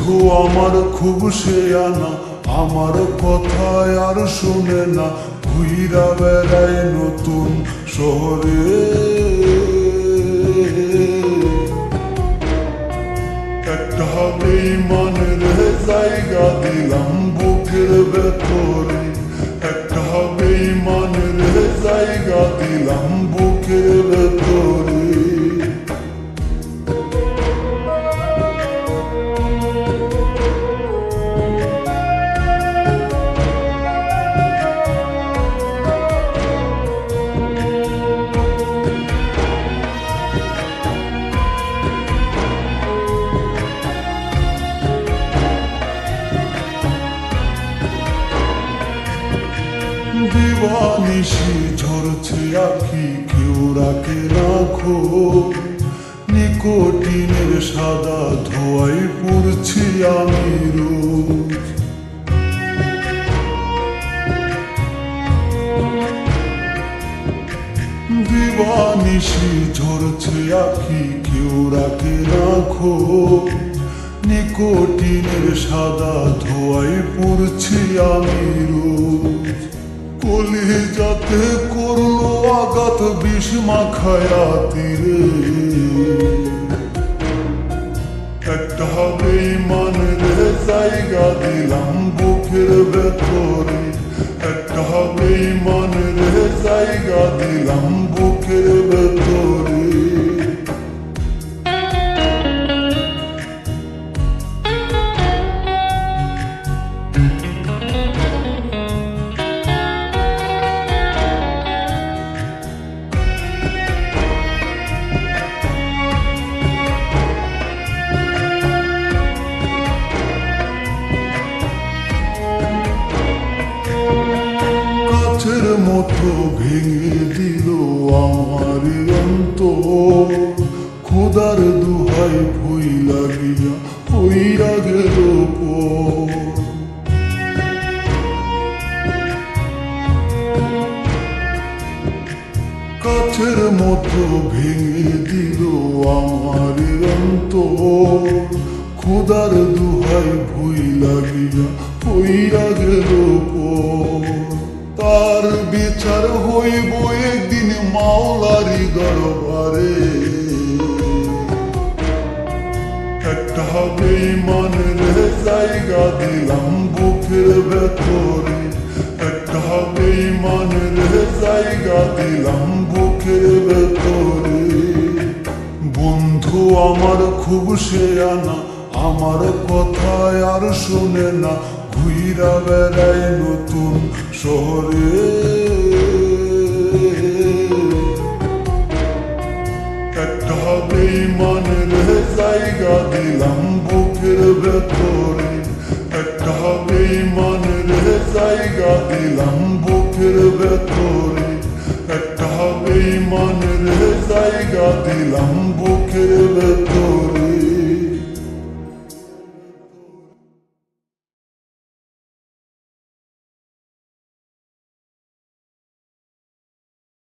বন্ধু আমার খুব শেয়ানা, আমার কথায় আর শুনে না, ঘুইরা বেড়ায় নতুন শহরে। একটা বেঈমানের জায়গা দিলাম বুকের ভেতরে, একটা বেঈমানের জায়গা দিলাম বুকের ভেতরে। দিবানিশি ঝরছে আখি, কেউ রাখে রাখো, নিকোটিনের সাদা ধোয়ায় পড়ছি আমি রোজ। দিবানিশি ঝরছে আখি, কেউ রাখে রাখো, নিকোটিনের সাদা ধোয়ায় পড়ছি আমি রোজ। কলিজাতে করলো আঘাত বিষ মাখায়া তীরে, একটা বেঈমানের জায়গা দিলাম বুকের ভেতরে, একটা বেঈমানের জায়গা দিলাম বুকের ভেতরে। কাচের মতো ভেঙে দিল আমার অন্তর, খোদার দুহাই ভুই লাগিয়া হইয়া গেল পর। কাচের মতো ভেঙে দিল আমার অন্তর, খোদার দুহাই ভুই লাগিয়া হইয়া গেল পর। তার বিচার হইব একদিন মাওলারি দরবারে, একটা বেঈমানের জায়গা দিলাম বুকের ভেতরে, একটা বেঈমানের জায়গা দিলাম বুকের ভেতরে। বন্ধু আমার খুব শেয়ানা, আমার কথায় আর শুনে না, ঘুইরা বেড়ায় নতুন শহরে। একটা বেঈমানের জায়গা দিলাম বুকের ভেতরে, একটা বেঈমানের জায়গা দিলাম বুকের ভেতরে, একটা বেঈমানের জায়গা দিলাম বুকের ভেতরে।